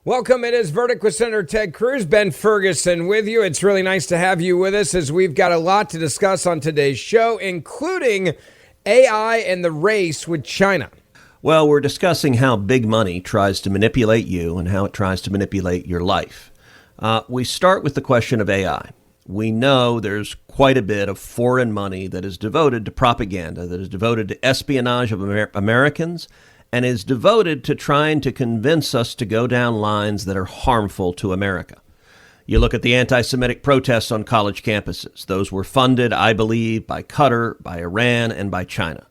Welcome. It is Verdict with Senator Ted Cruz. Ben Ferguson with you. It's really nice to have you with us as we've got a lot to discuss on today's show, including AI and the race with China. Well, we're discussing how big money tries to manipulate you and how it tries to manipulate your life. We start with the question of AI. We know there's quite a bit of foreign money that is devoted to propaganda, that is devoted to espionage of Americans, and is devoted to trying to convince us to go down lines that are harmful to America. You look at the anti-Semitic protests on college campuses. Those were funded, I believe, by Qatar, by Iran, and by China.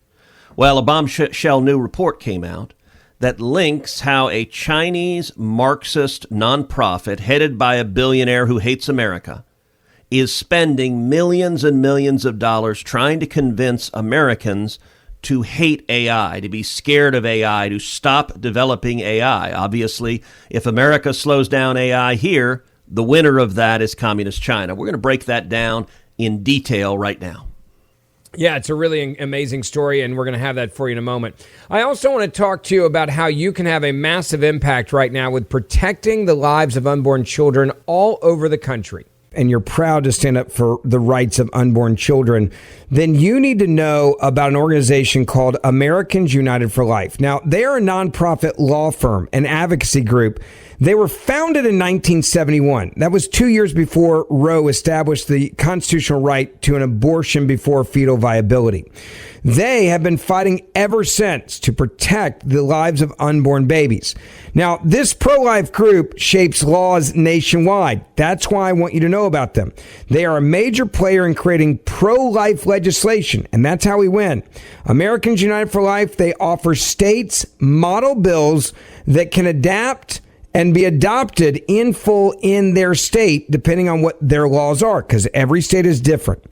Well, a bombshell new report came out that links how a Chinese Marxist nonprofit headed by a billionaire who hates America is spending millions and millions of dollars trying to convince Americans to hate AI, to be scared of AI, to stop developing AI. Obviously, if America slows down AI here, the winner of that is Communist China. We're going to break that down in detail right now. Yeah, it's a really amazing story, and we're going to have that for you in a moment. I also want to talk to you about how you can have a massive impact right now with protecting the lives of unborn children all over the country. And you're proud to stand up for the rights of unborn children, then you need to know about an organization called Americans United for Life. Now, they are a nonprofit law firm, an advocacy group. They were founded in 1971. That was 2 years before Roe established the constitutional right to an abortion before fetal viability. They have been fighting ever since to protect the lives of unborn babies. Now, this pro-life group shapes laws nationwide. That's why I want you to know about them. They are a major player in creating pro-life legislation, and that's how we win. Americans United for Life, they offer states model bills that can adapt and be adopted in full in their state, depending on what their laws are, because every state is different.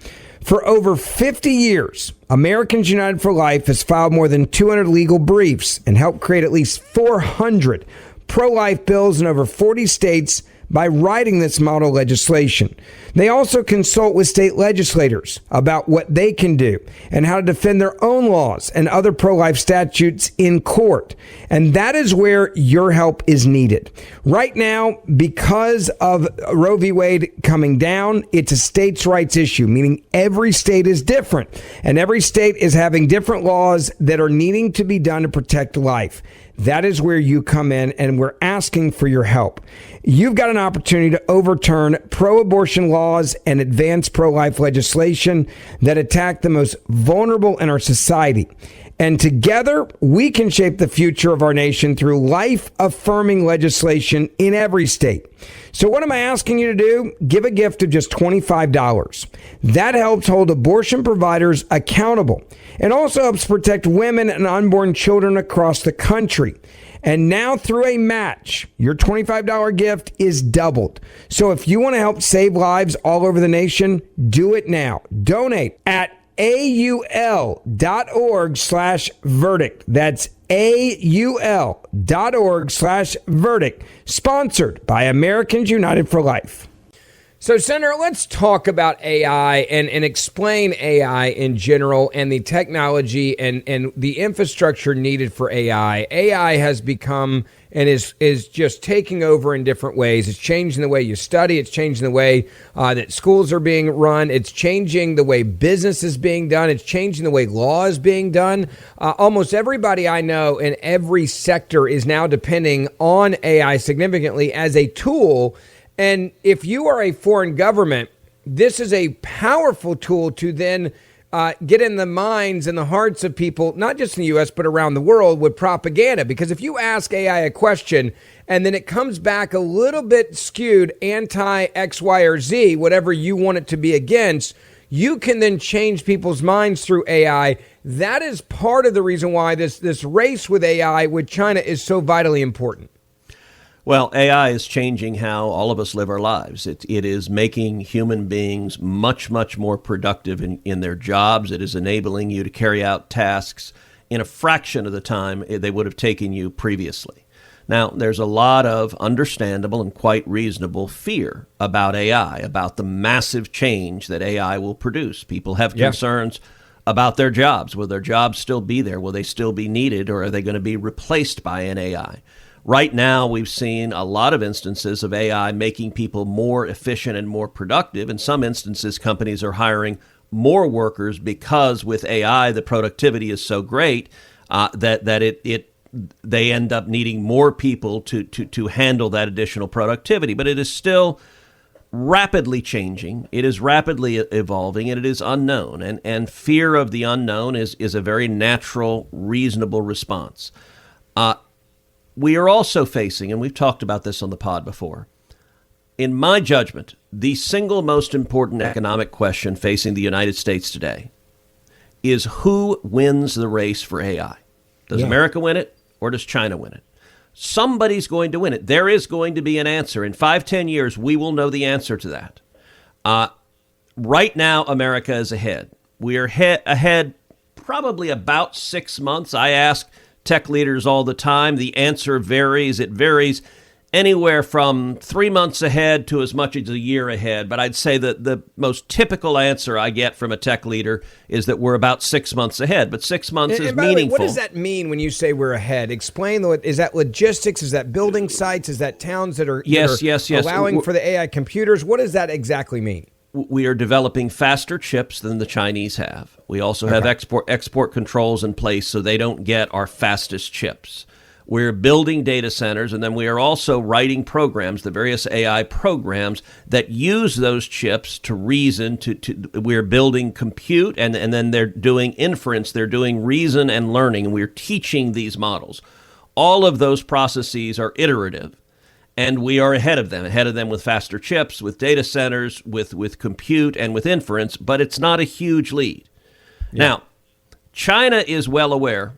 For over 50 years, Americans United for Life has filed more than 200 legal briefs and helped create at least 400 pro-life bills in over 40 states by writing this model legislation. They also consult with state legislators about what they can do and how to defend their own laws and other pro-life statutes in court. And that is where your help is needed. Right now, because of Roe v. Wade coming down, it's a states' rights issue, meaning every state is different. And every state is having different laws that are needing to be done to protect life. That is where you come in, and we're asking for your help. You've got an opportunity to overturn pro-abortion laws and advance pro-life legislation that attack the most vulnerable in our society. And together, we can shape the future of our nation through life-affirming legislation in every state. So what am I asking you to do? Give a gift of just $25. That helps hold abortion providers accountable and also helps protect women and unborn children across the country. And now through a match, your $25 gift is doubled. So if you want to help save lives all over the nation, do it now. Donate at AUL.org/verdict. That's AUL.org/verdict. Sponsored by Americans United for Life. So, Senator, let's talk about AI and explain AI in general and the technology and the infrastructure needed for AI. AI has become and is just taking over in different ways. It's changing the way you study. It's changing the way that schools are being run. It's changing the way business is being done. It's changing the way law is being done. Almost everybody I know in every sector is now depending on AI significantly as a tool. And if you are a foreign government, this is a powerful tool to then get in the minds and the hearts of people, not just in the U.S., but around the world with propaganda. Because if you ask AI a question and then it comes back a little bit skewed anti-X, Y, or Z, whatever you want it to be against, you can then change people's minds through AI. That is part of the reason why this race with AI with China is so vitally important. Well, AI is changing how all of us live our lives. It is making human beings much, much more productive in their jobs. It is enabling you to carry out tasks in a fraction of the time they would have taken you previously. Now, there's a lot of understandable and quite reasonable fear about AI, about the massive change that AI will produce. People have concerns about their jobs. Will their jobs still be there? Will they still be needed, or are they going to be replaced by an AI? Right now, we've seen a lot of instances of AI making people more efficient and more productive. In some instances, companies are hiring more workers because with AI, the productivity is so great that they end up needing more people to handle that additional productivity. But it is still rapidly changing. It is rapidly evolving, and it is unknown. And fear of the unknown is a very natural, reasonable response. We are also facing, and we've talked about this on the pod before, in my judgment, the single most important economic question facing the United States today is who wins the race for AI. Does America win it, or does China win it? Somebody's going to win it. There is going to be an answer. In 5-10 years, we will know the answer to that. Right now, America is ahead. We are ahead probably about 6 months. I ask tech leaders all the time. The answer varies. It varies anywhere from 3 months ahead to as much as a year ahead. But I'd say that the most typical answer I get from a tech leader is that we're about 6 months ahead. But 6 months is by meaningful. The way, what does that mean when you say we're ahead? Explain. Is that logistics? Is that building sites? Is that towns that are allowing for the AI computers? What does that exactly mean? We are developing faster chips than the Chinese have. We also have export controls in place so they don't get our fastest chips. We're building data centers, and then we are also writing programs, the various AI programs that use those chips to reason. We're building compute, and then they're doing inference. They're doing reason and learning, and we're teaching these models. All of those processes are iterative. And we are ahead of them with faster chips, with data centers, with compute, and with inference, but it's not a huge lead. Yeah. Now, China is well aware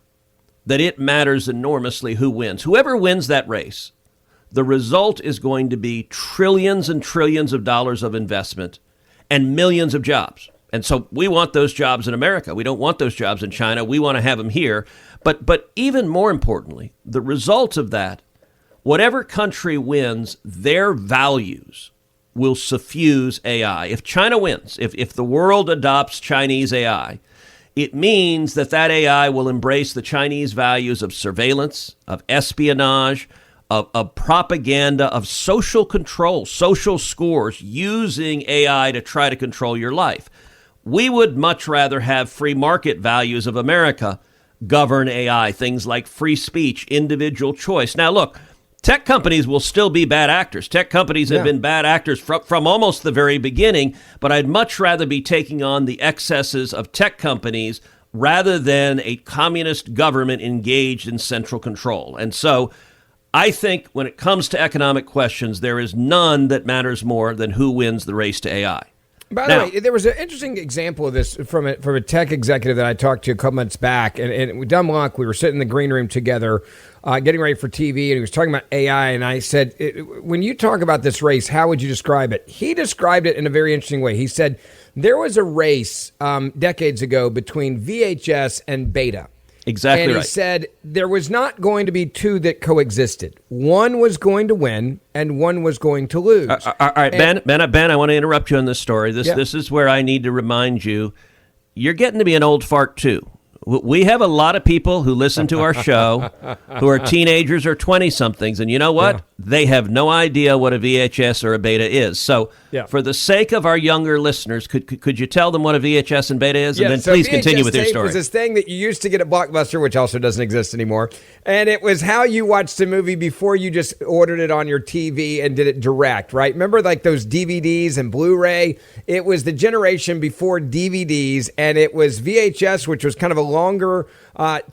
that it matters enormously who wins. Whoever wins that race, the result is going to be trillions and trillions of dollars of investment and millions of jobs. And so we want those jobs in America. We don't want those jobs in China. We want to have them here. But even more importantly, the result of that, whatever country wins, their values will suffuse AI. If China wins, if the world adopts Chinese AI, it means that AI will embrace the Chinese values of surveillance, of espionage, of propaganda, of social control, social scores, using AI to try to control your life. We would much rather have free market values of America govern AI, things like free speech, individual choice. Now, look, tech companies will still be bad actors. Tech companies have been bad actors from almost the very beginning, but I'd much rather be taking on the excesses of tech companies rather than a communist government engaged in central control. And so I think when it comes to economic questions, there is none that matters more than who wins the race to AI. By the way, there was an interesting example of this from a tech executive that I talked to a couple months back, and with dumb luck, we were sitting in the green room together, getting ready for TV, and he was talking about AI, and I said, when you talk about this race, how would you describe it? He described it in a very interesting way. He said, there was a race decades ago between VHS and Beta. Exactly right. And he said there was not going to be two that coexisted. One was going to win and one was going to lose. All right, Ben, I want to interrupt you on this story. This is where I need to remind you, you're getting to be an old fart too. We have a lot of people who listen to our show who are teenagers or 20-somethings, and you know what? Yeah. They have no idea what a VHS or a Beta is. So for the sake of our younger listeners, could you tell them what a VHS and Beta is? And then please continue with your story. It was this thing that you used to get at Blockbuster, which also doesn't exist anymore, and it was how you watched a movie before you just ordered it on your TV and did it direct, right? Remember like those DVDs and Blu-ray? It was the generation before DVDs, and it was VHS, which was kind of a longer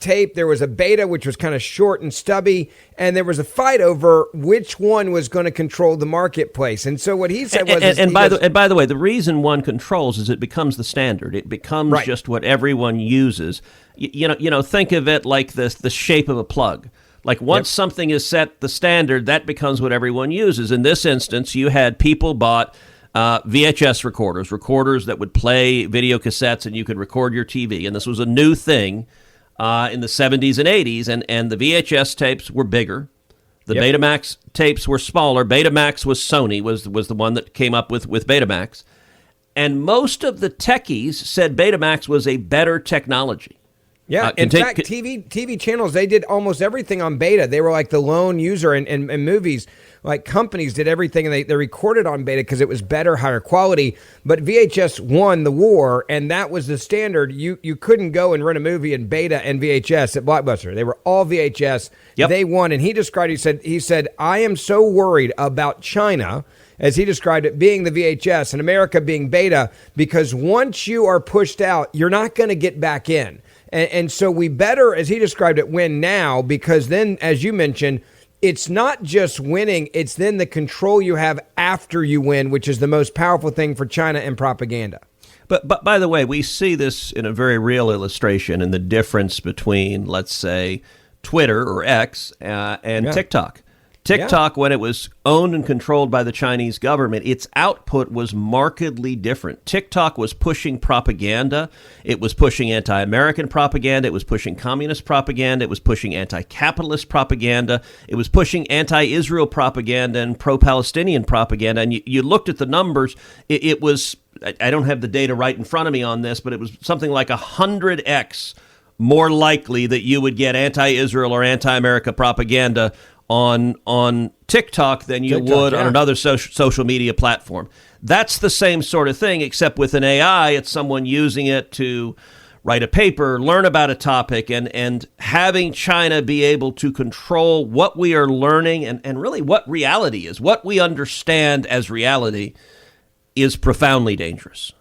tape. There was a Beta, which was kind of short and stubby, and there was a fight over which one was going to control the marketplace. And so what he said was, and by the way, the reason one controls is it becomes the standard. It becomes just what everyone uses. You know, think of it like the shape of a plug. Like once something is set the standard, that becomes what everyone uses. In this instance, you had people bought VHS recorders that would play video cassettes, and you could record your TV. And this was a new thing in the 70s and 80s, and the VHS tapes were bigger. The Betamax tapes were smaller. Betamax was Sony, was the one that came up with Betamax. And most of the techies said Betamax was a better technology. Yeah, in fact, TV channels, they did almost everything on beta. They were like the lone user, and movies, like companies did everything, and they recorded on beta because it was better, higher quality. But VHS won the war, and that was the standard. You couldn't go and rent a movie in beta and VHS at Blockbuster. They were all VHS. Yep. They won, and he said, I am so worried about China, as he described it, being the VHS and America being beta, because once you are pushed out, you're not going to get back in. And so we better, as he described it, win now, because then, as you mentioned, it's not just winning, it's then the control you have after you win, which is the most powerful thing for China and propaganda. But by the way, we see this in a very real illustration in the difference between, let's say, Twitter or X and TikTok. TikTok, when it was owned and controlled by the Chinese government, its output was markedly different. TikTok was pushing propaganda. It was pushing anti-American propaganda. It was pushing communist propaganda. It was pushing anti-capitalist propaganda. It was pushing anti-Israel propaganda and pro-Palestinian propaganda. And you looked at the numbers. It was, I don't have the data right in front of me on this, but it was something like 100x more likely that you would get anti-Israel or anti-America propaganda on TikTok than you would on another social media platform. That's the same sort of thing, except with an AI, it's someone using it to write a paper, learn about a topic, and having China be able to control what we are learning and really what reality is, what we understand as reality, is profoundly dangerous.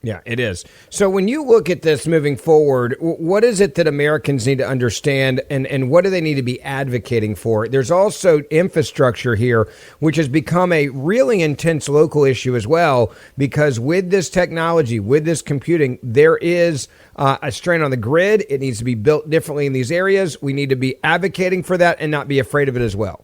Yeah, it is. So when you look at this moving forward, what is it that Americans need to understand, and what do they need to be advocating for? There's also infrastructure here, which has become a really intense local issue as well, because with this technology, with this computing, there is a strain on the grid. It needs to be built differently in these areas. We need to be advocating for that and not be afraid of it as well.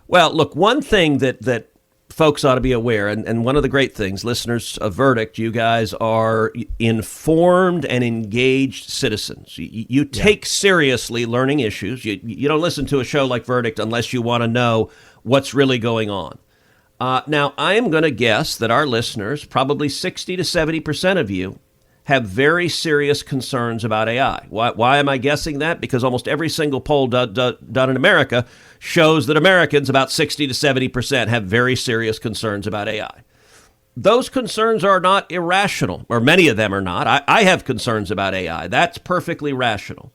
Well, look, one thing that folks ought to be aware, and one of the great things, listeners of Verdict, you guys are informed and engaged citizens. You take seriously learning issues. You don't listen to a show like Verdict unless you want to know what's really going on. Now, I am going to guess that our listeners, probably 60 to 70% of you, have very serious concerns about AI. Why am I guessing that? Because almost every single poll done in America shows that Americans, about 60 to 70%, have very serious concerns about AI. Those concerns are not irrational, or many of them are not. I have concerns about AI. That's perfectly rational.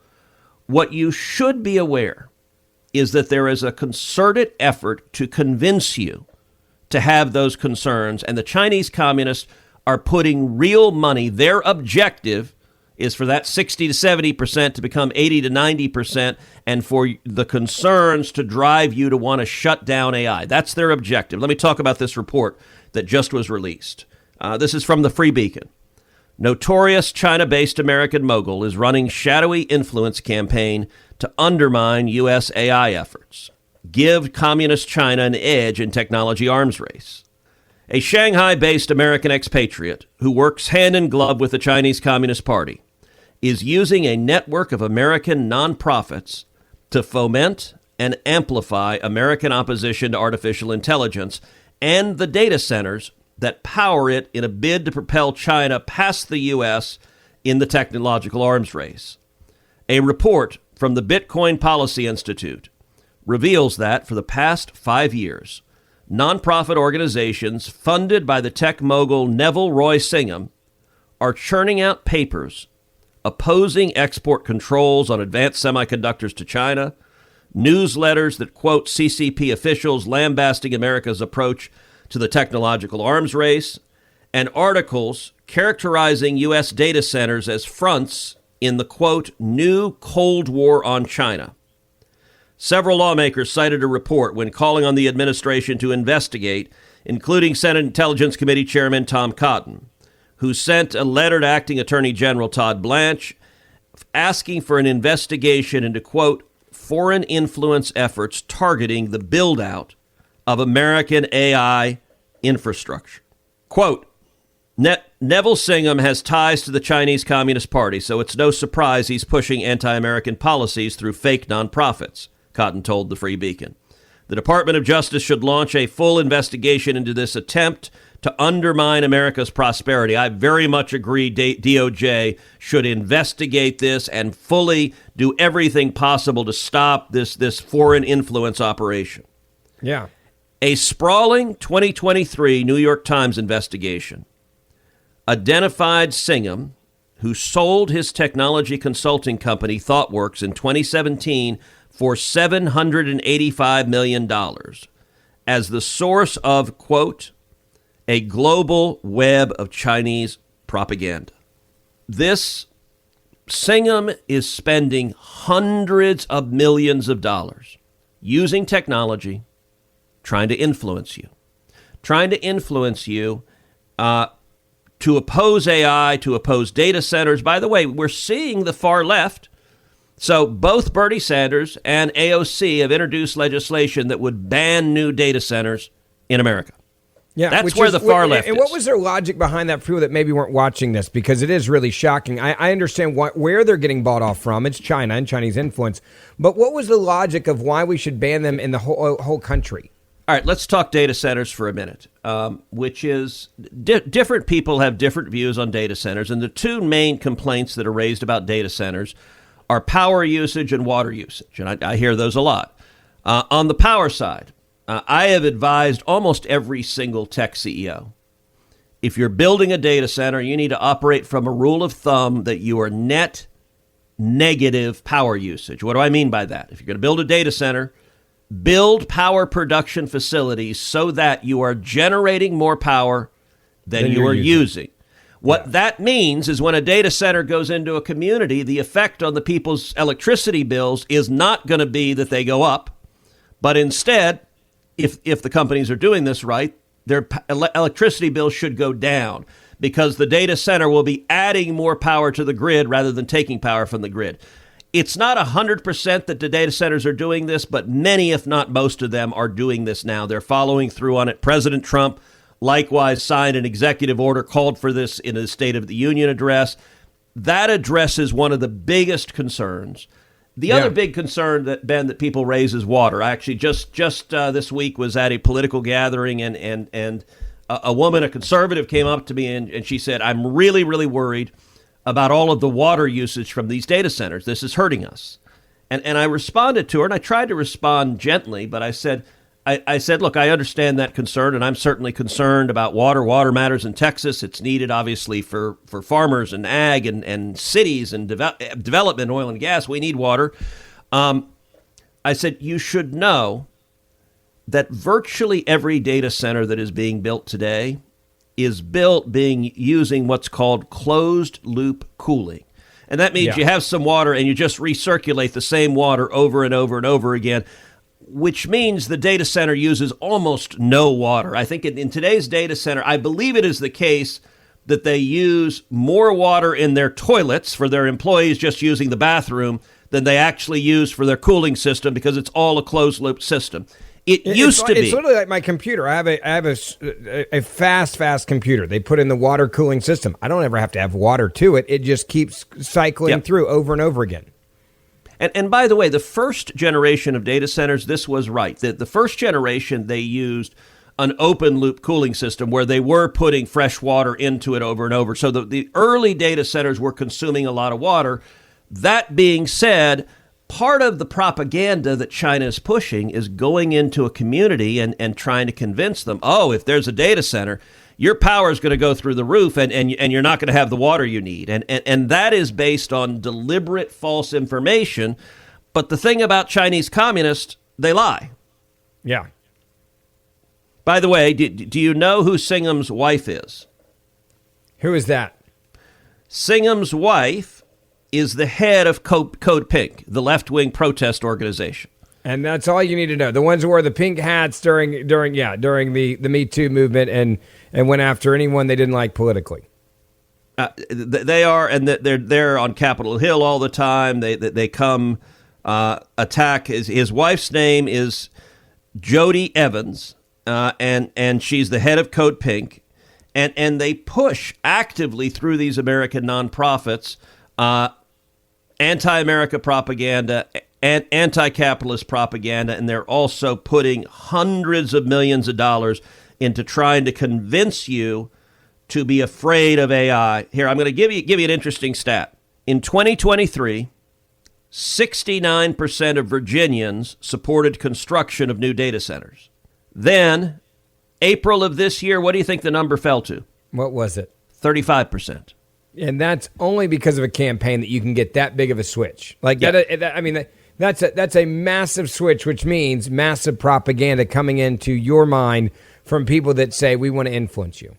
What you should be aware is that there is a concerted effort to convince you to have those concerns, and the Chinese communists are putting real money. Their objective is for that 60 to 70% to become 80 to 90%, and for the concerns to drive you to want to shut down AI. That's their objective. Let me talk about this report that just was released. This is from the Free Beacon. Notorious China-based American mogul is running shadowy influence campaign to undermine U.S. AI efforts. Give communist China an edge in technology arms race. A Shanghai-based American expatriate who works hand in glove with the Chinese Communist Party is using a network of American nonprofits to foment and amplify American opposition to artificial intelligence and the data centers that power it in a bid to propel China past the U.S. in the technological arms race. A report from the Bitcoin Policy Institute reveals that for the past 5 years, nonprofit organizations funded by the tech mogul Neville Roy Singham are churning out papers opposing export controls on advanced semiconductors to China, newsletters that quote CCP officials lambasting America's approach to the technological arms race, and articles characterizing U.S. data centers as fronts in the quote new Cold War on China. Several lawmakers cited a report when calling on the administration to investigate, including Senate Intelligence Committee Chairman Tom Cotton, who sent a letter to Acting Attorney General Todd Blanche asking for an investigation into, quote, foreign influence efforts targeting the build-out of American AI infrastructure. Quote, Neville Singham has ties to the Chinese Communist Party, so it's no surprise he's pushing anti-American policies through fake nonprofits, Cotton told the Free Beacon. The Department of Justice should launch a full investigation into this attempt to undermine America's prosperity. I very much agree DOJ should investigate this and fully do everything possible to stop this foreign influence operation. Yeah. A sprawling 2023 New York Times investigation identified Singham, who sold his technology consulting company ThoughtWorks in 2017 for $785 million as the source of, quote, a global web of Chinese propaganda. This Singham is spending hundreds of millions of dollars using technology, trying to influence you to oppose AI, to oppose data centers. By the way, we're seeing the far left. So both Bernie Sanders and AOC have introduced legislation that would ban new data centers in America. Yeah, that's where the far left is. And what was their logic behind that for people that maybe weren't watching this? Because it is really shocking. I understand where they're getting bought off from. It's China and Chinese influence. But what was the logic of why we should ban them in the whole country? All right, let's talk data centers for a minute, which is different people have different views on data centers. And the two main complaints that are raised about data centers are power usage and water usage. And I hear those a lot. On the power side, I have advised almost every single tech CEO, if you're building a data center, you need to operate from a rule of thumb that you are net negative power usage. What do I mean by that? If you're going to build a data center, build power production facilities so that you are generating more power than you are using. What that means is when a data center goes into a community, the effect on the people's electricity bills is not going to be that they go up, but instead, if the companies are doing this right, their electricity bills should go down because the data center will be adding more power to the grid rather than taking power from the grid. It's not 100% that the data centers are doing this, but many, if not most of them, are doing this now. They're following through on it. President Trump likewise signed an executive order, called for this in his State of the Union address. That addresses one of the biggest concerns. The other big concern that people raise is water. I actually just this week was at a political gathering, and a woman, a conservative, came up to me and she said, I'm really, really worried about all of the water usage from these data centers. This is hurting us. And I responded to her, and I tried to respond gently, but I said, look, I understand that concern, and I'm certainly concerned about water. Water matters in Texas. It's needed, obviously, for farmers and ag and cities and development, oil and gas. We need water. I said, you should know that virtually every data center that is being built today is using what's called closed loop cooling. And that means you have some water and you just recirculate the same water over and over and over again, which means the data center uses almost no water. I think in today's data center, I believe it is the case that they use more water in their toilets for their employees just using the bathroom than they actually use for their cooling system because it's all a closed loop system. It used to be. It's literally like my computer. I have a fast computer. They put in the water cooling system. I don't ever have to have water to it. It just keeps cycling through over and over again. And by the way, the first generation of data centers, this was right. The first generation, they used an open loop cooling system where they were putting fresh water into it over and over. So the early data centers were consuming a lot of water. That being said, part of the propaganda that China is pushing is going into a community and trying to convince them, if there's a data center, your power is going to go through the roof and you're not going to have the water you need. And that is based on deliberate false information. But the thing about Chinese communists, they lie. Yeah. By the way, do you know who Singham's wife is? Who is that? Singham's wife is the head of Code Pink, the left-wing protest organization. And that's all you need to know. The ones who wore the pink hats during the Me Too movement and went after anyone they didn't like politically. They are, and they're on Capitol Hill all the time. They come attack. His wife's name is Jody Evans, and she's the head of Code Pink, and they push actively through these American nonprofits anti-America propaganda and anti-capitalist propaganda, and they're also putting hundreds of millions of dollars into trying to convince you to be afraid of AI. Here, I'm going to give you an interesting stat. In 2023, 69% of Virginians supported construction of new data centers. Then, April of this year, what do you think the number fell to? What was it? 35%. And that's only because of a campaign that you can get that big of a switch. Like that's a massive switch, which means massive propaganda coming into your mind from people that say we want to influence you.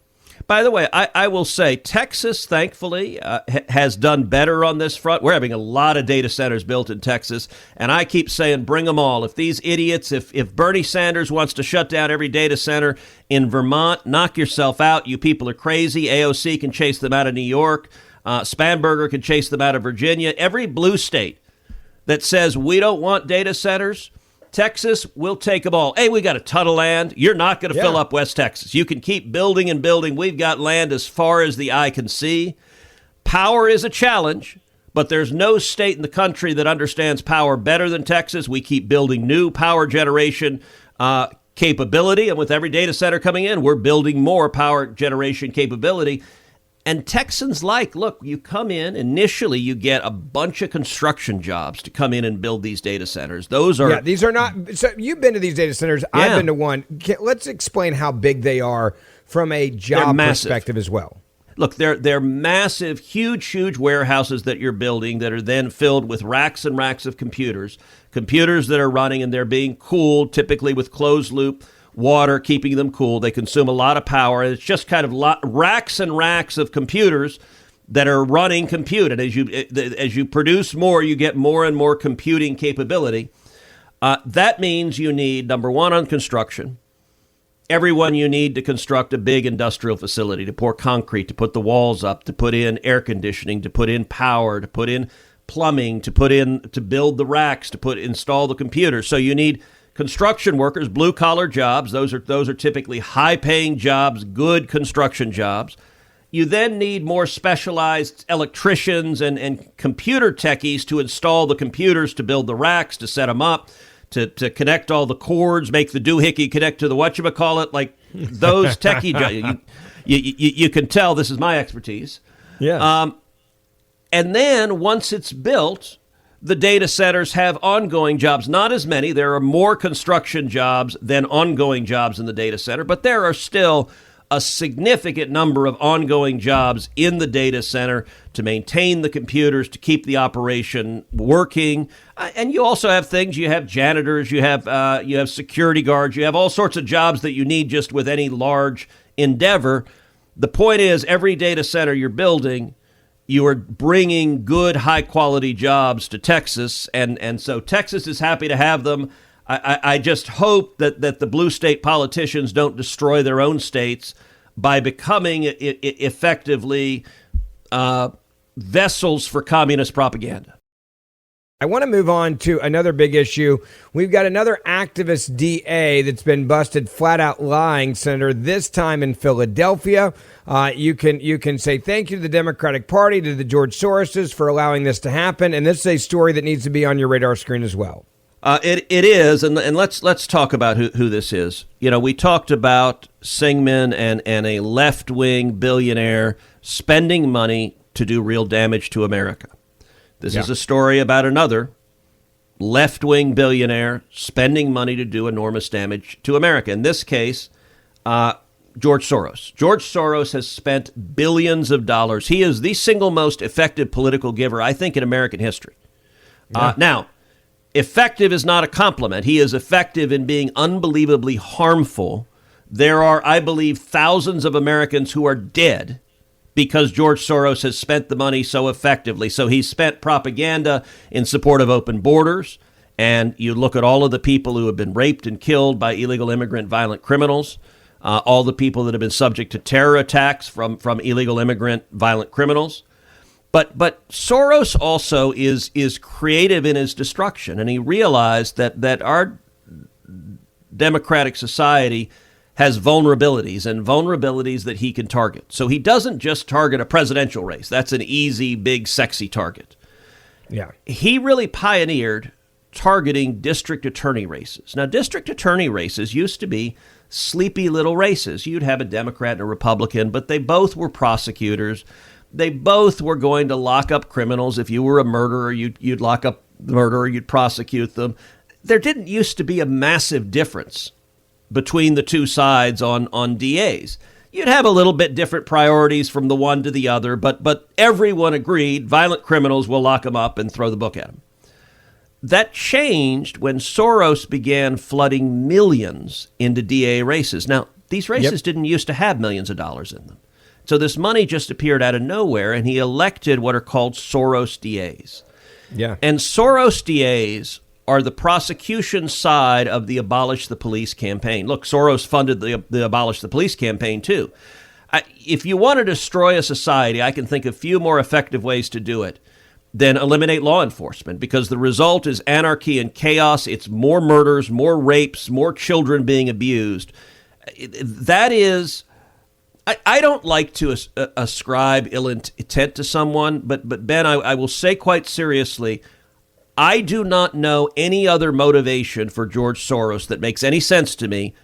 By the way, I will say Texas, thankfully, has done better on this front. We're having a lot of data centers built in Texas, and I keep saying bring them all. If these idiots, if Bernie Sanders wants to shut down every data center in Vermont, knock yourself out. You people are crazy. AOC can chase them out of New York. Spanberger can chase them out of Virginia. Every blue state that says we don't want data centers, Texas, we'll take them all. Hey, we got a ton of land. You're not going to fill up West Texas. You can keep building and building. We've got land as far as the eye can see. Power is a challenge, but there's no state in the country that understands power better than Texas. We keep building new power generation capability, and with every data center coming in, we're building more power generation capability. And Texans look, you come in, initially you get a bunch of construction jobs to come in and build these data centers. Those are... Yeah, these are not... So you've been to these data centers. Yeah. I've been to one. Let's explain how big they are from a job perspective as well. Look, they're massive, huge warehouses that you're building that are then filled with racks and racks of computers that are running, and they're being cooled, typically with closed-loop water, keeping them cool. They consume a lot of power. It's just kind of racks and racks of computers that are running compute. And as you produce more, you get more and more computing capability. That means you need, number one, on construction, everyone you need to construct a big industrial facility, to pour concrete, to put the walls up, to put in air conditioning, to put in power, to put in plumbing, to build the racks, install the computers. So you need construction workers, blue-collar jobs. Those are typically high-paying jobs, good construction jobs. You then need more specialized electricians and computer techies to install the computers, to build the racks, to set them up, to connect all the cords, make the doohickey connect to the whatchamacallit, like those techie jobs. You can tell this is my expertise. Yeah. And then once it's built, the data centers have ongoing jobs. Not as many. There are more construction jobs than ongoing jobs in the data center, but there are still a significant number of ongoing jobs in the data center to maintain the computers, to keep the operation working. And you also have things. You have janitors. You have security guards. You have all sorts of jobs that you need just with any large endeavor. The point is, every data center you're building, you are bringing good, high-quality jobs to Texas, and so Texas is happy to have them. I just hope that the blue state politicians don't destroy their own states by becoming effectively vessels for communist propaganda. I want to move on to another big issue. We've got another activist DA that's been busted flat out lying, Senator, this time in Philadelphia. You can say thank you to the Democratic Party, to the George Soroses for allowing this to happen. And this is a story that needs to be on your radar screen as well. It is. And let's talk about who this is. You know, we talked about Singman and a left-wing billionaire spending money to do real damage to America. This is a story about another left-wing billionaire spending money to do enormous damage to America. In this case, George Soros. George Soros has spent billions of dollars. He is the single most effective political giver, I think, in American history. Now, effective is not a compliment. He is effective in being unbelievably harmful. There are, I believe, thousands of Americans who are dead because George Soros has spent the money so effectively. So he's spent propaganda in support of open borders. And you look at all of the people who have been raped and killed by illegal immigrant violent criminals, all the people that have been subject to terror attacks from illegal immigrant violent criminals. But Soros also is creative in his destruction. And he realized that our democratic society has vulnerabilities that he can target. So he doesn't just target a presidential race. That's an easy, big, sexy target. Yeah. He really pioneered targeting district attorney races. Now, district attorney races used to be sleepy little races. You'd have a Democrat and a Republican, but they both were prosecutors. They both were going to lock up criminals. If you were a murderer, you'd lock up the murderer, you'd prosecute them. There didn't used to be a massive difference between the two sides on DAs. You'd have a little bit different priorities from the one to the other, but everyone agreed violent criminals will lock them up and throw the book at them. That changed when Soros began flooding millions into DA races. Now, these races didn't used to have millions of dollars in them. So this money just appeared out of nowhere, and he elected what are called Soros DAs. Yeah. And Soros DAs are the prosecution side of the Abolish the Police campaign. Look, Soros funded the Abolish the Police campaign, too. If you want to destroy a society, I can think of few more effective ways to do it than eliminate law enforcement, because the result is anarchy and chaos. It's more murders, more rapes, more children being abused. That is... I don't like to ascribe ill intent to someone, but Ben, I will say quite seriously, I do not know any other motivation for George Soros that makes any sense to me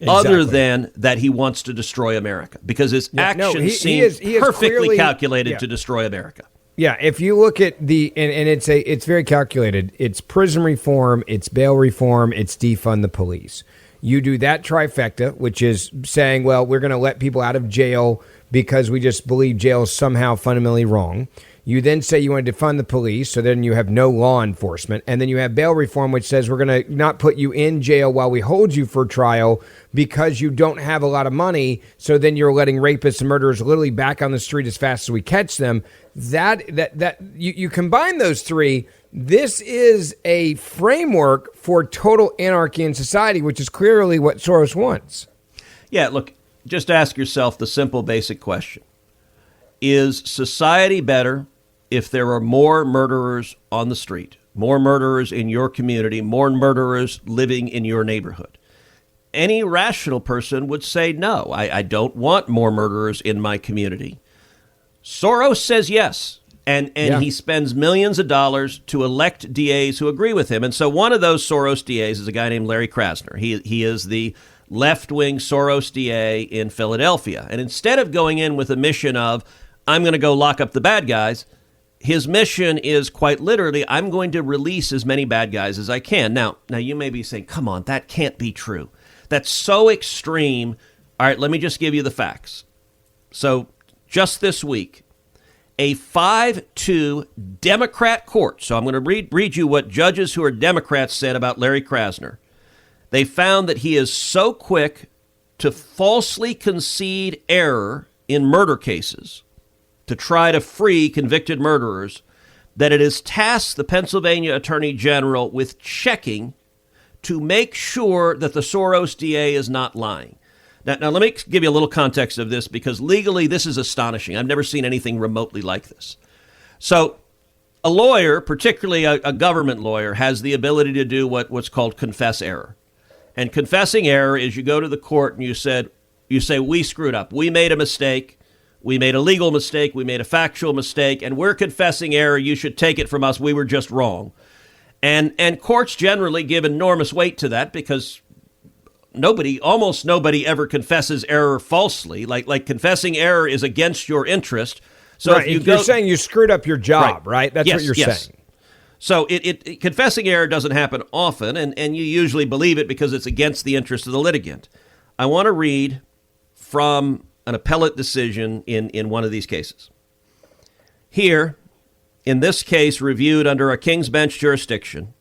other than that he wants to destroy America, because his actions seem perfectly clearly calculated to destroy America. Yeah, if you look at and it's very calculated. It's prison reform, it's bail reform, it's defund the police. You do that trifecta, which is saying, well, we're going to let people out of jail because we just believe jail is somehow fundamentally wrong. You then say you want to defund the police, so then you have no law enforcement. And then you have bail reform, which says we're going to not put you in jail while we hold you for trial because you don't have a lot of money. So then you're letting rapists and murderers literally back on the street as fast as we catch them. That you combine those three. This is a framework for total anarchy in society, which is clearly what Soros wants. Yeah, look, just ask yourself the simple, basic question. Is society better if there are more murderers on the street, more murderers in your community, more murderers living in your neighborhood? Any rational person would say, no, I don't want more murderers in my community. Soros says yes. And he spends millions of dollars to elect DAs who agree with him. And so one of those Soros DAs is a guy named Larry Krasner. He is the left-wing Soros DA in Philadelphia. And instead of going in with a mission of, I'm going to go lock up the bad guys, his mission is quite literally, I'm going to release as many bad guys as I can. Now you may be saying, come on, that can't be true. That's so extreme. All right, let me just give you the facts. So just this week, a 5-2 Democrat court. So I'm going to read you what judges who are Democrats said about Larry Krasner. They found that he is so quick to falsely concede error in murder cases to try to free convicted murderers that it has tasked the Pennsylvania Attorney General with checking to make sure that the Soros DA is not lying. Now, let me give you a little context of this, because legally this is astonishing. I've never seen anything remotely like this. So a lawyer, particularly a government lawyer, has the ability to do what's called confess error. And confessing error is you go to the court and you say, we screwed up. We made a mistake. We made a legal mistake. We made a factual mistake. And we're confessing error. You should take it from us. We were just wrong. And courts generally give enormous weight to that, because almost nobody ever confesses error falsely. Like confessing error is against your interest. So right. If you're saying you screwed up your job, right? That's what you're saying. So confessing error doesn't happen often, and you usually believe it because it's against the interest of the litigant. I want to read from an appellate decision in one of these cases. Here, in this case reviewed under a King's Bench jurisdiction,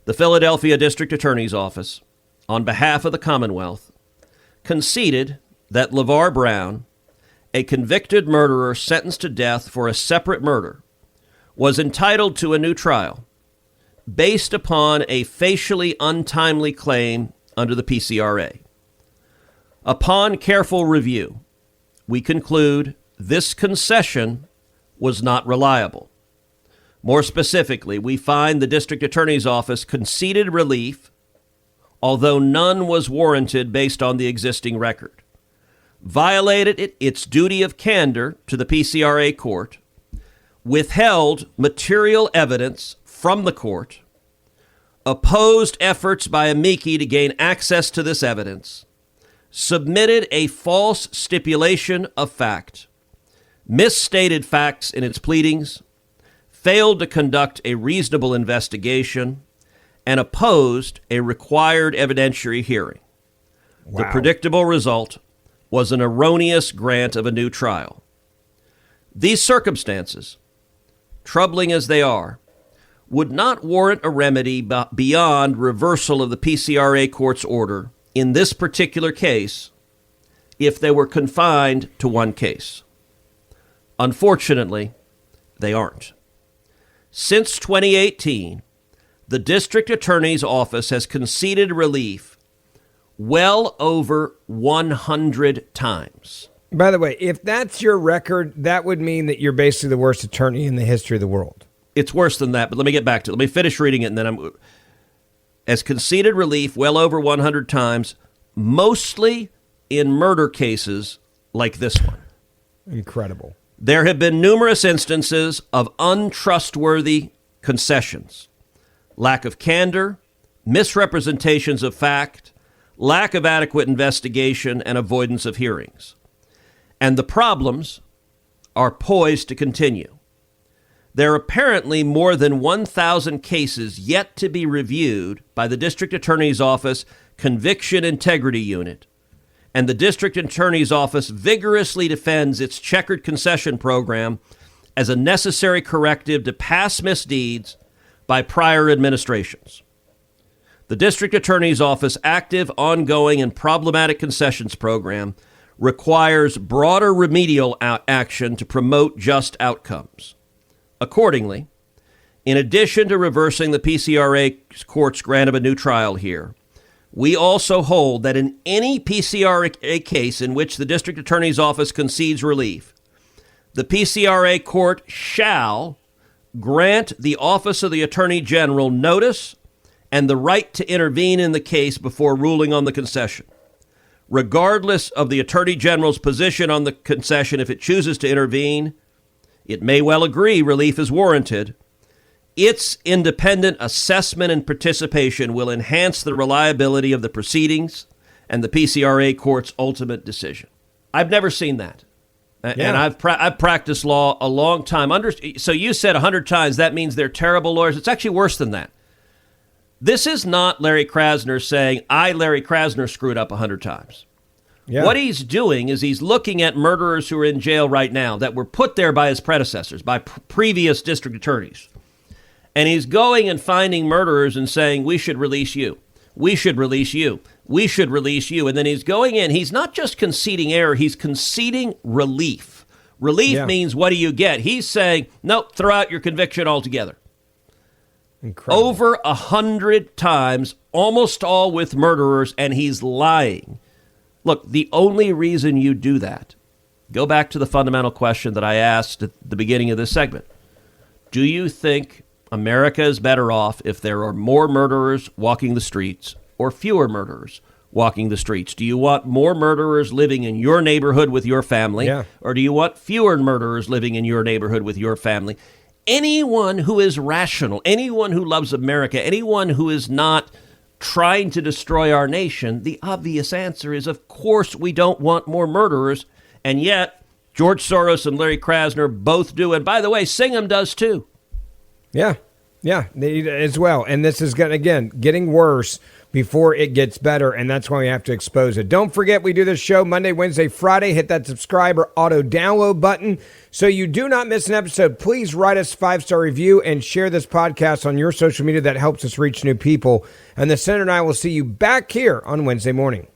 the Philadelphia District Attorney's Office, on behalf of the Commonwealth, conceded that LeVar Brown, a convicted murderer sentenced to death for a separate murder, was entitled to a new trial based upon a facially untimely claim under the PCRA. Upon careful review, we conclude this concession was not reliable. More specifically, we find the District Attorney's Office conceded relief, although none was warranted based on the existing record, violated its duty of candor to the PCRA court, withheld material evidence from the court, opposed efforts by amici to gain access to this evidence, submitted a false stipulation of fact, misstated facts in its pleadings, failed to conduct a reasonable investigation, and opposed a required evidentiary hearing. Wow. The predictable result was an erroneous grant of a new trial. These circumstances, troubling as they are, would not warrant a remedy beyond reversal of the PCRA court's order in this particular case if they were confined to one case. Unfortunately, they aren't. Since 2018, the district attorney's office has conceded relief well over 100 times. By the way, if that's your record, that would mean that you're basically the worst attorney in the history of the world. It's worse than that, but let me get back to it. Let me finish reading it, and then has conceded relief well over 100 times, mostly in murder cases like this one. Incredible. There have been numerous instances of untrustworthy concessions, lack of candor, misrepresentations of fact, lack of adequate investigation, and avoidance of hearings. And the problems are poised to continue. There are apparently more than 1,000 cases yet to be reviewed by the District Attorney's Office Conviction Integrity Unit, and the District Attorney's Office vigorously defends its checkered concession program as a necessary corrective to past misdeeds by prior administrations. The District Attorney's Office active, ongoing, and problematic concessions program requires broader remedial action to promote just outcomes. Accordingly, in addition to reversing the PCRA court's grant of a new trial here, we also hold that in any PCRA case in which the District Attorney's Office concedes relief, the PCRA court shall grant the Office of the Attorney General notice and the right to intervene in the case before ruling on the concession. Regardless of the Attorney General's position on the concession, if it chooses to intervene, it may well agree relief is warranted. Its independent assessment and participation will enhance the reliability of the proceedings and the PCRA court's ultimate decision. I've never seen that. And I've practiced law a long time. So you said 100 times, that means they're terrible lawyers. It's actually worse than that. This is not Larry Krasner saying, Larry Krasner, screwed up 100 times. Yeah. What he's doing is he's looking at murderers who are in jail right now that were put there by his predecessors, by previous district attorneys. And he's going and finding murderers and saying, we should release you. We should release you. We should release you. And then he's going in. He's not just conceding error. He's conceding relief. Relief means, what do you get? He's saying, nope, throw out your conviction altogether. Incredible. Over 100 times, almost all with murderers, and he's lying. Look, the only reason you do that, go back to the fundamental question that I asked at the beginning of this segment. Do you think America is better off if there are more murderers walking the streets or fewer murderers walking the streets? Do you want more murderers living in your neighborhood with your family? Or do you want fewer murderers living in your neighborhood with your family? Anyone who is rational, anyone who loves America, anyone who is not trying to destroy our nation, the obvious answer is, of course, we don't want more murderers. And yet, George Soros and Larry Krasner both do. And by the way, Singham does too. Yeah, as well. And this is, getting worse before it gets better. And that's why we have to expose it. Don't forget, we do this show Monday, Wednesday, Friday. Hit that subscribe or auto download button so you do not miss an episode. Please write us a 5-star review and share this podcast on your social media. That helps us reach new people. And the Senator and I will see you back here on Wednesday morning.